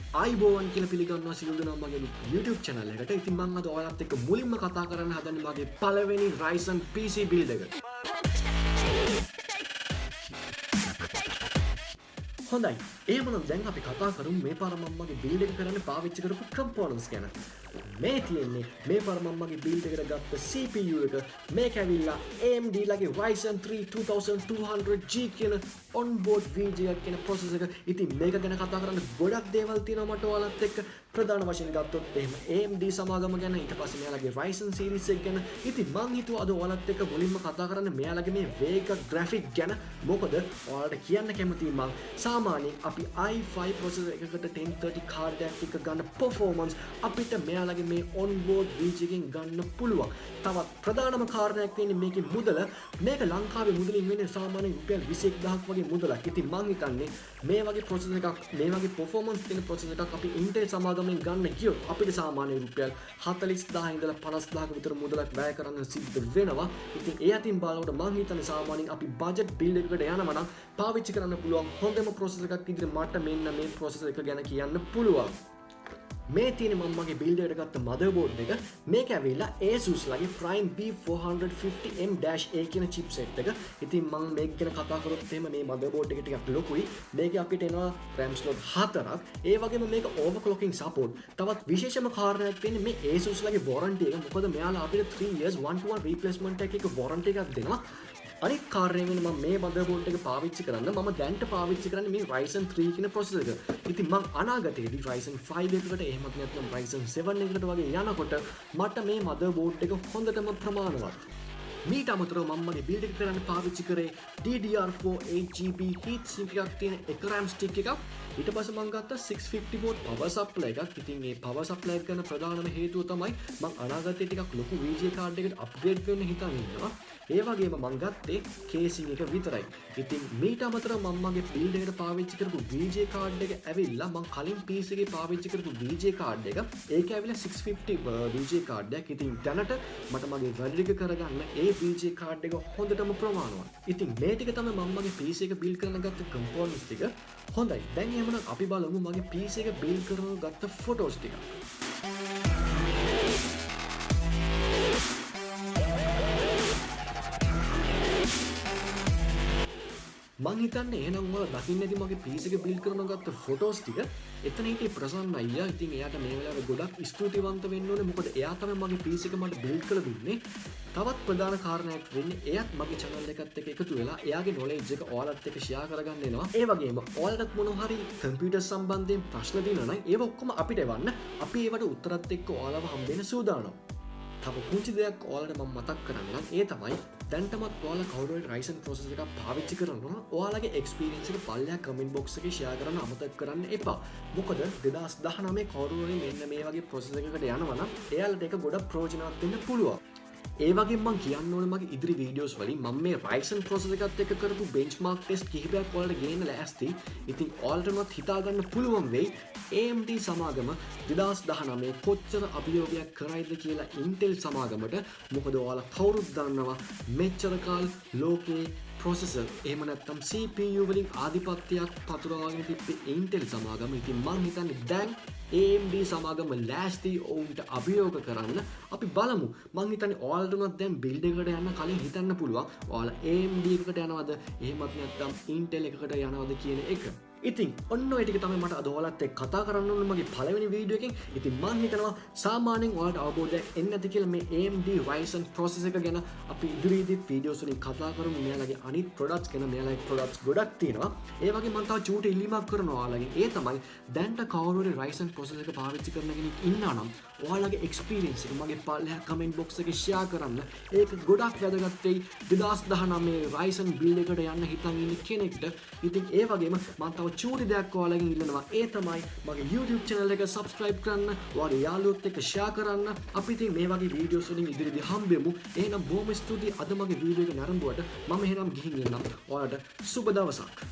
iBowan කියලා පිළිගන්නවා සියලු දෙනා මගේ YouTube channel එකට. ඉතින් මම අද ඔයාලත් එක්ක මුලින්ම කතා කරන්න හදන්නේ මගේ පළවෙනි Ryzen PC build එක. හොඳයි. එහෙමනම් දැන් අපි කතා කරමු මේ පාර මම මගේ build එක කරන්න පාවිච්චි කරපු components ගැන. මේ තියෙන්නේ මේ පාර මම මගේ build එකට ගත්ත CPU එක. මේක ඇවිල්ලා AMD ලගේ Ryzen 3 2200G කියන onboard VGA කියන processor එක. ඉතින් මේක ගැන කතා කරන්න ගොඩක් දේවල් තියෙනවා මට ඔයාලත් එක්ක. ප්‍රධාන වශයෙන් ගත්තොත් එහෙම AMD සමාගම ගැන, ඊට පස්සේ මෙයාලගේ Ryzen series එක ගැන. ඉතින් මං හිතුවා අද ඔයාලත් එක්ක මුලින්ම කතා කරන්න මෙයාලගේ මේ වේග graphic ගැන. මොකද ඔයාලට කියන්න කැමතියි මං සාමාන්‍යයෙන් අපි i5 processor එකකට 1030 card එකක් එක ගන්න performance අපිට මෙයාලගේ මේ onboard VGA එකෙන් ගන්න පුළුවන්. තවත් ප්‍රධානම කාරණයක් වෙන්නේ මේකේ මුදල. මේක ලංකාවේ මුදලින් වෙන්නේ සාමාන්‍යයෙන් රුපියල් 21000ක් වගේ මුදලක්. ඉතින් මං හිතන්නේ මේ වගේ processor එකක්, මේ වගේ performance තියෙන processor එකක් අපි Intel සමාගමෙන් ගන්න ගියොත් අපිට සාමාන්‍යයෙන් රුපියල් 40000 ඉඳලා 50000ක විතර මුදලක් වැය කරන්න සිද්ධ වෙනවා. ඉතින් ඒ අතින් බලනකොට මං හිතන්නේ සාමාන්‍යයෙන් අපි budget build එකකට යනවා නම් පාවිච්චි කරන්න පුළුවන් හොඳම processor එකක් විදිහට මට මෙන්න මේ processor එක ගැන කියන්න පුළුවන්. මේ තියෙන මම මගේ build එකට ගත්ත motherboard එක. මේක ඇවිල්ලා Asus ලගේ Prime B450M-A කියන chipset එක. ඉතින් මම මේක ගැන කතා කරොත් එහෙම මේ motherboard එක ටිකක් ලොකුයි. මේකේ අපිට එනවා RAM slot 4ක්. ඒ වගේම මේක overclocking support. තවත් විශේෂම කාරණයක් වෙන්නේ මේ Asus ලගේ warranty එක. මොකද මෙයාලා අපිට 3 years 1-to-1 replacement එක warranty එකක් දෙනවා. අනිත් කාර්යය වෙන මම මේ motherboard එක පාවිච්චි කරන්න මම දැන්ට පාවිච්චි කරන්නේ මේ Ryzen 3 කියන processor එක. ඉතින් මම අනාගතයේදී Ryzen 5 එකකට එහෙමත් නැත්නම් Ryzen 7 එකකට වගේ යනකොට මට මේ motherboard එක හොඳටම ප්‍රමාණවත්. මීට අමතරව මම මගේ build එක කරන්න පාවිච්චි කරේ DDR4 8GB heat sink එකක් තියෙන එක RAM stick එකක්. ඊට පස්සේ මම ගත්තා 650 watt power supply එකක්. ඉතින් මේ power supply එක ගන්න ප්‍රධානම හේතුව තමයි මම අනාගතයේ ටිකක් ලොකු VGA card එකකට upgrade වෙන්න හිතන් ඉන්නවා. ඒ වගේම මම ගත්තේ casing එක විතරයි. ඉතින් මීට අමතරව මම මගේ build එකට පාවිච්චි කරපු VGA card එක ඇවිල්ලා මම කලින් PC එකේ පාවිච්චි කරපු VGA card එක. ඒක ඇවිල්ලා 650 VGA card එකක්. ඉතින් දැනට මට මගේ වැඩ ටික කරගන්න ඒ VGA card එක හොඳටම ප්‍රමාණවත්. ඉතින් මේ ටික තමයි මම මගේ PC එක build කරන්න ගත්ත components ටික. හොඳයි. දැන් එහෙමනම් අපි බලමු මගේ PC එක build කරන ගත්ත photos ටික. මං හිතන්නේ එහෙනම් ඔයාලා දකින්න ඇති මගේ PC එක build කරන ගත්ත photos ටික. එතන හිටියේ ප්‍රසන්න අයියා. ඉතින් එයාට මේ වෙලාවේ ගොඩක් ස්තුතිවන්ත වෙන්න ඕනේ. මොකද එයා තමයි මගේ PC එක මට build කරලා දුන්නේ. තවත් ප්‍රධාන කාරණයක් වෙන්නේ එයාත් මගේ channel එකත් එක්ක එකතු වෙලා එයාගේ knowledge එක ඔයාලත් එක්ක share කරගන්න එනවා. ඒ වගේම ඔයාලට මොනවා හරි computer සම්බන්ධයෙන් ප්‍රශ්න තියෙනවා නම් ඒව ඔක්කොම අපිට එවන්න. අපි ඒවට උත්තරත් එක්ක ඔයාලව හම්බෙන්න සූදානම්. තව පුංචි දෙයක් ඔයාලට මම මතක් කරන්නම්. ඒ තමයි දැන්ටමත් ඔයාලා කවුරු හරි Ryzen processor එකක් පාවිච්චි කරනවා නම් ඔයාලගේ experience එක පල්ලෙහා comment box එකේ share කරන්න අමතක කරන්න එපා. මොකද 2019 කවුරු හරි මෙන්න මේ වගේ processor එකකට යනවා නම් එයාලට ඒක ගොඩක් ප්‍රයෝජනවත් වෙන්න පුළුවන්. ඒ වගේම මම කියන්න ඕනේ මගේ ඉදිරි වීඩියෝස් වලින් මම මේ Ryzen processor එකත් එක්ක කරපු benchmark test කිහිපයක් ඔයාලට ගේන්න ලෑස්ති. ඉතින් ඔයාලටවත් හිතා ගන්න පුළුවන් වෙයි AMD සමාගම 2019 කොච්චර අභියෝගයක් කරයිද කියලා Intel සමාගමට. මොකද ඔයාලා කවුරුත් දන්නවා මෙච්චර කාල ලෝකේ processor එහෙම නැත්නම් CPU වලින් ආධිපත්‍යයක් පතුරවාගෙන තිබ්බේ Intel සමාගම. ඉතින් මම හිතන්නේ දැන් AMD සමාගම ලෑස්ති ඔවුන්ට අභියෝග කරන්න. අපි බලමු. මම හිතන්නේ ඔයාලටම දැන් build එකකට යන්න කලින් හිතන්න පුළුවන් ඔයාලා AMD එකකට යනවද එහෙමත් නැත්නම් Intel එකකට යනවද කියන එක. ඉතින් ඔන්න ඔය ටික තමයි මට අද ඔයාලත් එක්ක කතා කරන්න ඕන මගේ පළවෙනි වීඩියෝ එකෙන්. ඉතින් මම හිතනවා සාමාන්‍යයෙන් ඔයාලට අවබෝධයක් එන්නේ නැති කියලා මේ AMD Ryzen processor එක ගැන අපි ඉදිරියේදී වීඩියෝස් වලින් කතා කරමු. මෙයාලගේ අනිත් products ගැන. මෙයාලගේ products ගොඩක් තියෙනවා. ඒ වගේ මම තව චූටි ඉල්ලීමක් කරනවා ඔයාලගෙන්. ඒ තමයි දැන්ට කවුරු හරි Ryzen processor එක පාවිච්චි කරන කෙනෙක් ඉන්නා නම් ඔයාලගේ experience එක මගේ පල්ලෙහා comment box එකේ share කරන්න. ඒක ගොඩක් වැදගත් වෙයි 2019 Ryzen build එකට යන්න හිතන් ඉන්න කෙනෙක්ට. ඉතින් ඒ වගේම මම තව චූටි දෙයක් ඔයාලගෙන් ඉල්ලනවා. ඒ තමයි මගේ YouTube channel එක subscribe කරන්න, ඔයාගේ යාළුවොත් එක්ක share කරන්න. අපි ඉතින් මේ වගේ වීඩියෝස් වලින් ඉදිරියේදී හම්බෙමු. එහෙනම් බොහොම ස්තුතියි අද මගේ වීඩියෝ එක නරඹුවට. මම එහෙනම් ගිහින් එන්නම්. ඔයාලට සුබ දවසක්.